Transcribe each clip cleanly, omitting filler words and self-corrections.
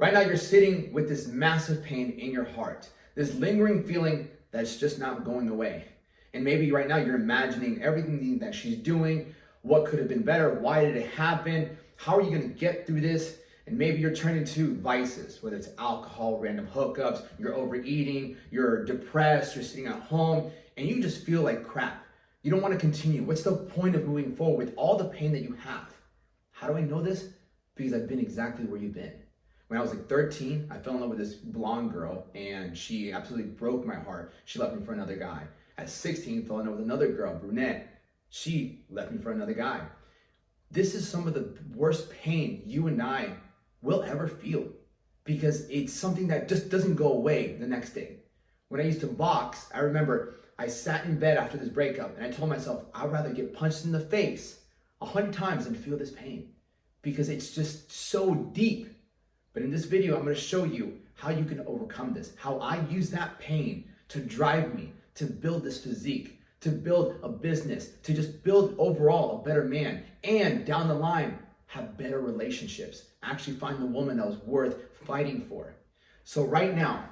Right now, you're sitting with this massive pain in your heart, this lingering feeling that's just not going away. And maybe right now you're imagining everything that she's doing, what could have been better, why did it happen, how are you going to get through this? And maybe you're turning to vices, whether it's alcohol, random hookups, you're overeating, you're depressed, you're sitting at home, and you just feel like crap. You don't want to continue. What's the point of moving forward with all the pain that you have? How do I know this? Because I've been exactly where you've been. When I was like 13, I fell in love with this blonde girl, and she absolutely broke my heart. She left me for another guy. At 16, fell in love with another girl, brunette. She left me for another guy. This is some of the worst pain you and I will ever feel, because it's something that just doesn't go away the next day. When I used to box, I remember I sat in bed after this breakup and I told myself, I'd rather get punched in the face 100 times than feel this pain, because it's just so deep. But in this video, I'm going to show you how you can overcome this, how I use that pain to drive me to build this physique, to build a business, to just build overall a better man, and down the line, have better relationships, actually find the woman that was worth fighting for. So right now,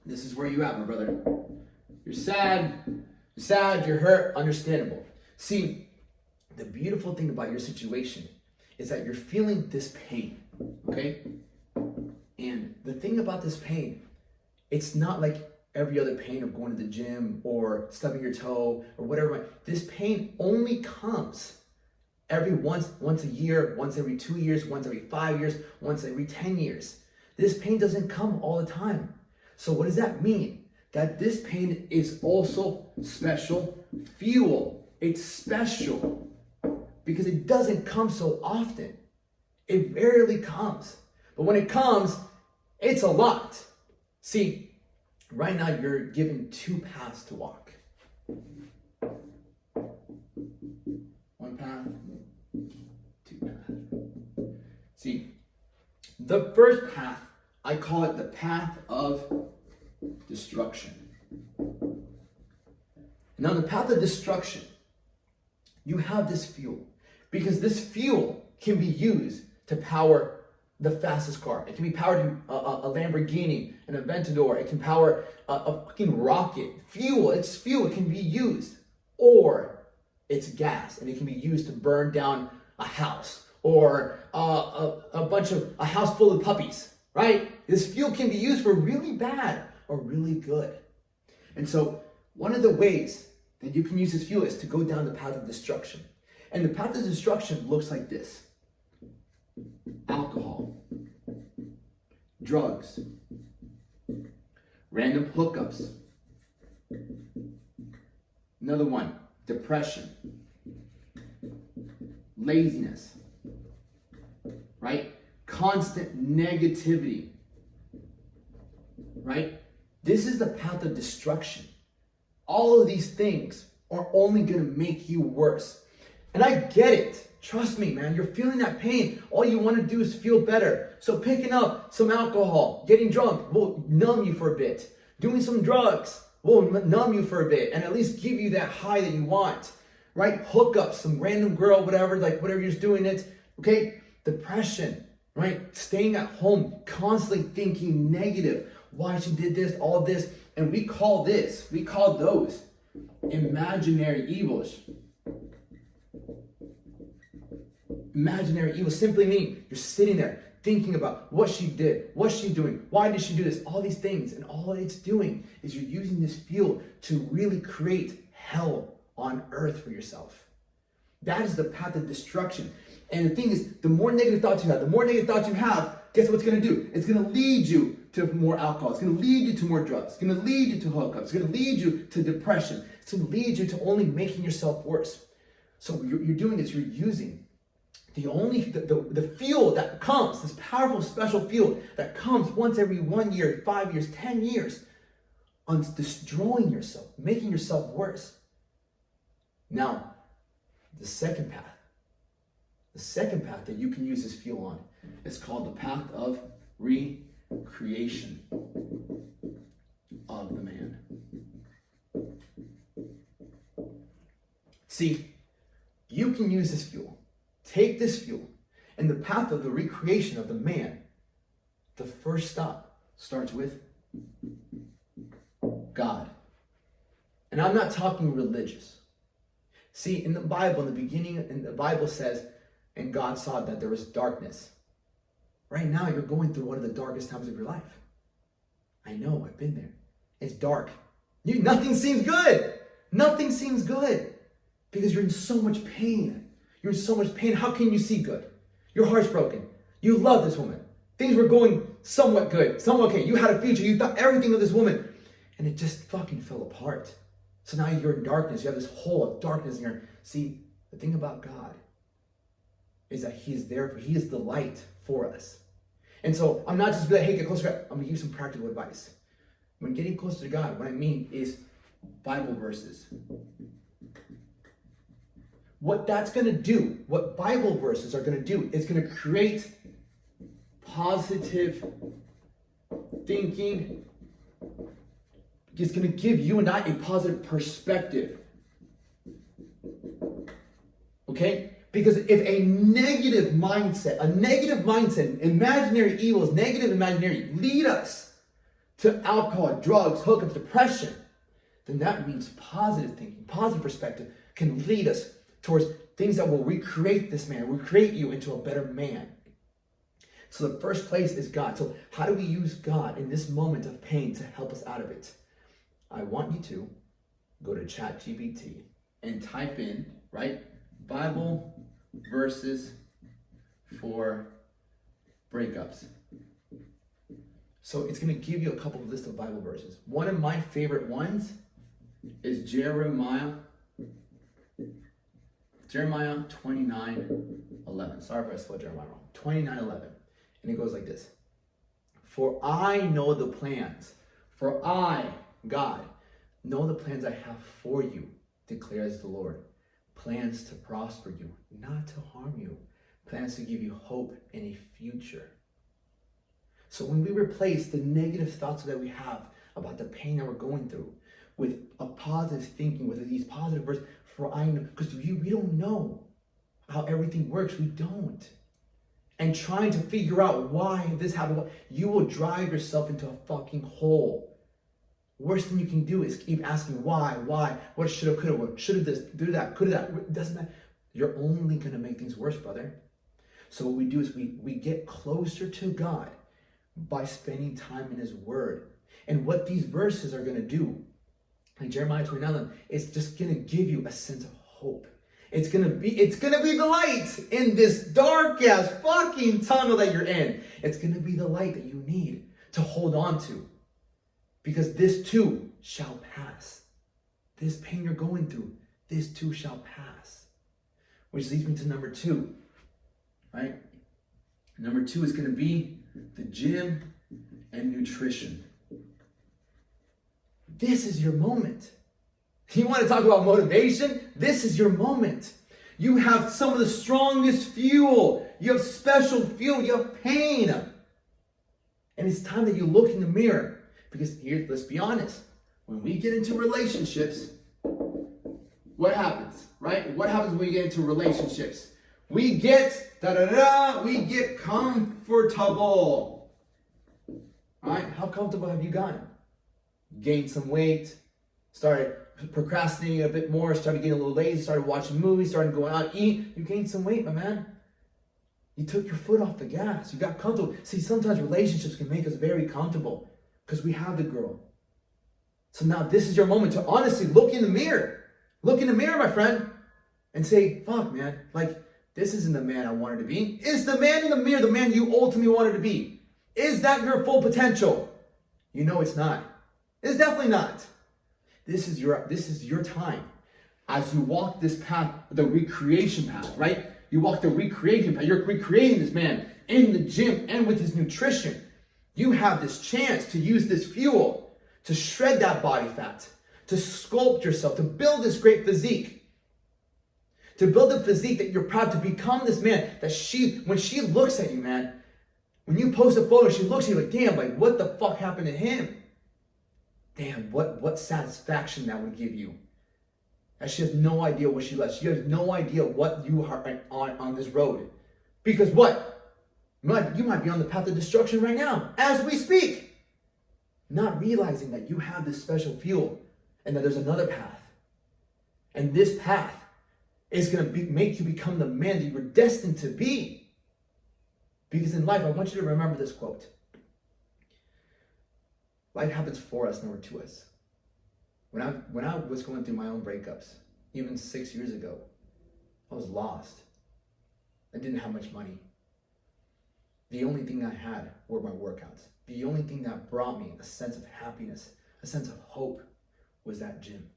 this is where you at, my brother. You're sad, you're hurt, understandable. See, the beautiful thing about your situation is that you're feeling this pain, okay? And the thing about this pain, it's not like every other pain of going to the gym or stubbing your toe or whatever. This pain only comes every once a year, once every 2 years, once every 5 years, once every 10 years. This pain doesn't come all the time. So what does that mean? That this pain is also special fuel. It's special because it doesn't come so often. It rarely comes. But when it comes, it's a lot. See, right now you're given two paths to walk. One path, two paths. See, the first path, I call it the path of destruction. Now, the path of destruction, you have this fuel, because this fuel can be used to power the fastest car. It can be powered to a Lamborghini, an Aventador. It can power a fucking rocket. Fuel, it's fuel. It can be used. Or it's gas, and it can be used to burn down a house or a house full of puppies, right? This fuel can be used for really bad or really good. And so one of the ways that you can use this fuel is to go down the path of destruction. And the path of destruction looks like this: alcohol, drugs, random hookups. Another one, depression, laziness, right? Constant negativity, right? This is the path of destruction. All of these things are only going to make you worse. And I get it. Trust me, man. You're feeling that pain. All you want to do is feel better. So picking up some alcohol, getting drunk will numb you for a bit. Doing some drugs will numb you for a bit and at least give you that high that you want, right? Hookups, some random girl, whatever you're just doing it, okay? Depression, right? Staying at home, constantly thinking negative. Why she did this, all this. And we call those imaginary evils. Imaginary evil simply mean you're sitting there thinking about what she did, what's she doing, why did she do this, all these things. And all it's doing is you're using this fuel to really create hell on earth for yourself. That is the path of destruction. And the thing is, the more negative thoughts you have, guess what it's going to do? It's going to lead you to more alcohol. It's going to lead you to more drugs. It's going to lead you to hookups. It's going to lead you to depression. It's going to lead you to only making yourself worse. So you're doing this, you're using the fuel that comes, this powerful special fuel that comes once every 1 year, 5 years, 10 years, on destroying yourself, making yourself worse. Now, the second path that you can use this fuel on is called the path of recreation of the man. See, you can use this fuel. Take this fuel and the path of the recreation of the man The first stop starts with God. And I'm not talking religious. See, in the Bible, in the beginning, the Bible says, and God saw that there was darkness. Right now, you're going through one of the darkest times of your life. I know, I've been there. It's dark. Nothing seems good. Nothing seems good. Because you're in so much pain. You're in so much pain. How can you see good? Your heart's broken. You love this woman. Things were going somewhat good, somewhat okay. You had a future. You thought everything of this woman. And it just fucking fell apart. So now you're in darkness. You have this hole of darkness in your... See, the thing about God is that he is there. He is the light for us. And so I'm not just be like, hey, get closer to God. I'm going to give you some practical advice. When getting closer to God, what I mean is Bible verses. What that's going to do, what Bible verses are going to do, is going to create positive thinking. It's going to give you and I a positive perspective. Okay? Because if a negative mindset, imaginary evils, negative imaginary, lead us to alcohol, drugs, hookups, depression, then that means positive thinking, positive perspective can lead us towards things that will recreate this man, recreate you into a better man. So the first place is God. So how do we use God in this moment of pain to help us out of it? I want you to go to ChatGPT and type in, right, Bible verses for breakups. So it's going to give you a couple of lists of Bible verses. One of my favorite ones is Jeremiah 29:11. Sorry if I spelled Jeremiah wrong. 29:11. And it goes like this. For I know the plans. For I, God, know the plans I have for you, declares the Lord. Plans to prosper you, not to harm you. Plans to give you hope and a future. So when we replace the negative thoughts that we have about the pain that we're going through with a positive thinking, with these positive verses, for I know, because we don't know how everything works. We don't. And trying to figure out why this happened, you will drive yourself into a fucking hole. Worst thing you can do is keep asking why, what should have, could have, what should have this, do that, could have that. It doesn't matter. You're only going to make things worse, brother. So what we do is we get closer to God by spending time in his word. And what these verses are going to do, like Jeremiah 29, it's just going to give you a sense of hope. It's gonna be the light in this dark ass fucking tunnel that you're in. It's gonna be the light that you need to hold on to. Because this too shall pass. This pain you're going through, this too shall pass. Which leads me to number 2. Right? Number 2 is gonna be the gym and nutrition. This is your moment. You want to talk about motivation? This is your moment. You have some of the strongest fuel. You have special fuel. You have pain. And it's time that you look in the mirror. Because here, let's be honest. When we get into relationships, what happens, right? What happens when we get into relationships? We get, we get comfortable. All right? How comfortable have you gotten? Gained some weight. Started procrastinating a bit more, started getting a little lazy, started watching movies, started going out, eat. You gained some weight, my man. You took your foot off the gas. You got comfortable. See, sometimes relationships can make us very comfortable because we have the girl. So now this is your moment to honestly look in the mirror. Look in the mirror, my friend, and say, fuck, man, like, this isn't the man I wanted to be. Is the man in the mirror the man you ultimately wanted to be? Is that your full potential? You know it's not. It's definitely not. This is your time. As you walk this path, the recreation path, right? You walk the recreation path. You're recreating this man in the gym and with his nutrition. You have this chance to use this fuel to shred that body fat, to sculpt yourself, to build this great physique. To build a physique that you're proud to become this man that when she looks at you, man, when you post a photo, she looks at you like, damn, like what the fuck happened to him? Damn, what satisfaction that would give you. And she has no idea what she left. She has no idea what you are on this road. Because what? You might be on the path of destruction right now, as we speak. Not realizing that you have this special fuel and that there's another path. And this path is going to make you become the man that you were destined to be. Because in life, I want you to remember this quote. Life happens for us, never to us. When I was going through my own breakups, even 6 years ago, I was lost. I didn't have much money. The only thing I had were my workouts. The only thing that brought me a sense of happiness, a sense of hope, was that gym.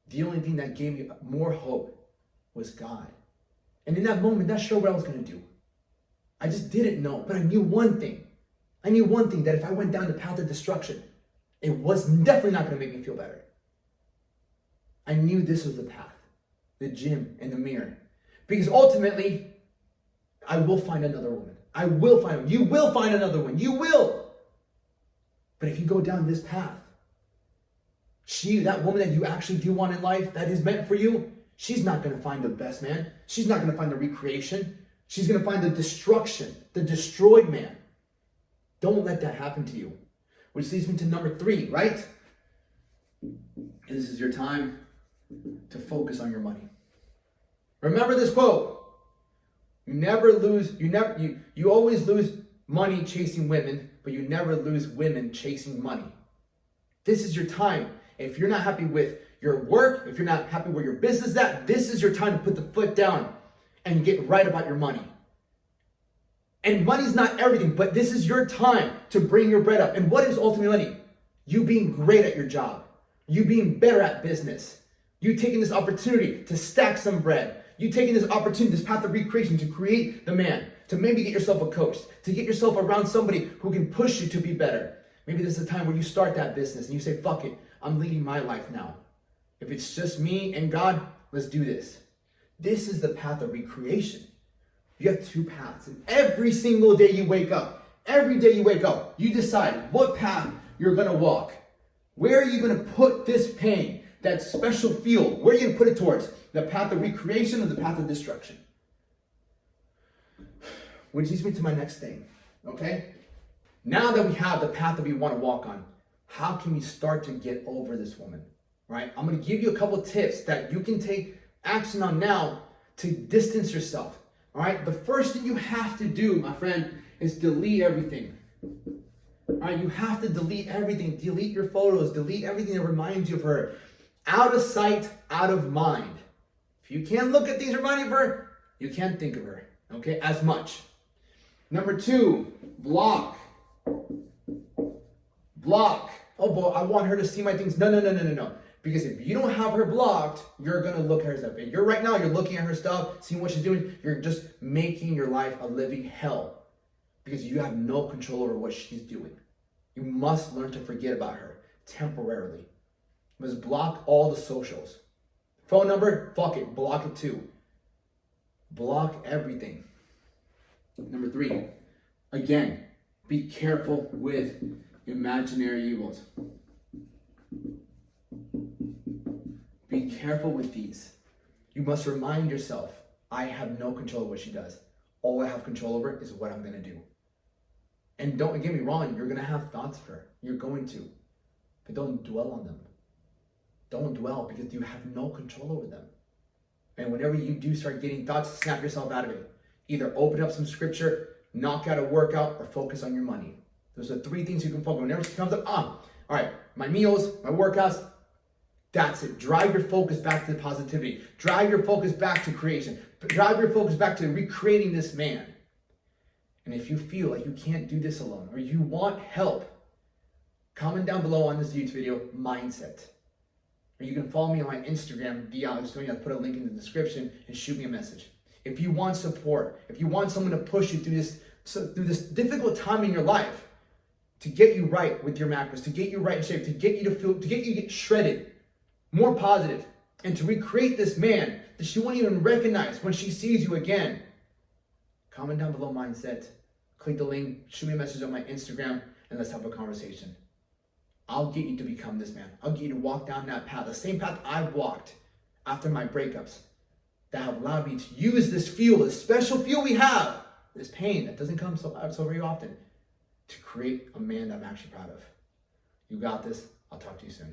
The only thing that gave me more hope was God. And in that moment, that showed what I was going to do. I just didn't know, but I knew one thing. I knew one thing, that if I went down the path of destruction, it was definitely not going to make me feel better. I knew this was the path, the gym and the mirror. Because ultimately, I will find another woman. I will find one. You will find another one. You will. But if you go down this path, that woman that you actually do want in life, that is meant for you, she's not going to find the best man. She's not going to find the recreation. She's going to find the destruction, the destroyed man. Don't let that happen to you. Which leads me to number 3, right? This is your time to focus on your money. Remember this quote. You always lose money chasing women, but you never lose women chasing money. This is your time. If you're not happy with your work, if you're not happy where your business is at, this is your time to put the foot down and get right about your money. And money's not everything, but this is your time to bring your bread up. And what is ultimately money? You being great at your job. You being better at business. You taking this opportunity to stack some bread. You taking this opportunity, this path of recreation to create the man, to maybe get yourself a coach, to get yourself around somebody who can push you to be better. Maybe this is the time where you start that business and you say, fuck it, I'm leading my life now. If it's just me and God, let's do this. This is the path of recreation. You have 2 paths, and every single day you wake up, you decide what path you're gonna walk. Where are you gonna put this pain, that special fuel? Where are you gonna put it towards? The path of recreation or the path of destruction? Which leads me to my next thing, okay? Now that we have the path that we wanna walk on, how can we start to get over this woman, right? I'm gonna give you a couple tips that you can take action on now to distance yourself. All right, the first thing you have to do, my friend, is delete everything. All right, you have to delete everything. Delete your photos, delete everything that reminds you of her. Out of sight, out of mind. If you can't look at things reminding of her, you can't think of her, okay, as much. Number 2, block. Block. Oh, boy, I want her to see my things. No. Because if you don't have her blocked, you're going to look at her stuff. And right now, you're looking at her stuff, seeing what she's doing. You're just making your life a living hell because you have no control over what she's doing. You must learn to forget about her temporarily. You must block all the socials. Phone number, fuck it, block it too. Block everything. Number 3, again, be careful with imaginary evils. Be careful with these. You must remind yourself, I have no control of what she does. All I have control over is what I'm going to do. And don't get me wrong, you're going to have thoughts of her. You're going to. But don't dwell on them. Don't dwell because you have no control over them. And whenever you do start getting thoughts, snap yourself out of it. Either open up some scripture, knock out a workout, or focus on your money. Those are 3 things you can focus on. Whenever she comes up, all right, my meals, my workouts, that's it. Drive your focus back to the positivity. Drive your focus back to creation. Drive your focus back to recreating this man. And if you feel like you can't do this alone or you want help, comment down below on this YouTube video, mindset. Or you can follow me on my Instagram, I'll put a link in the description and shoot me a message. If you want support, if you want someone to push you through this difficult time in your life, to get you right with your macros, to get you right in shape, to get you to get shredded, more positive, and to recreate this man that she won't even recognize when she sees you again. Comment down below mindset, click the link, shoot me a message on my Instagram, and let's have a conversation. I'll get you to become this man. I'll get you to walk down that path, the same path I've walked after my breakups, that have allowed me to use this fuel, this special fuel we have, this pain that doesn't come so very often to create a man that I'm actually proud of. You got this. I'll talk to you soon.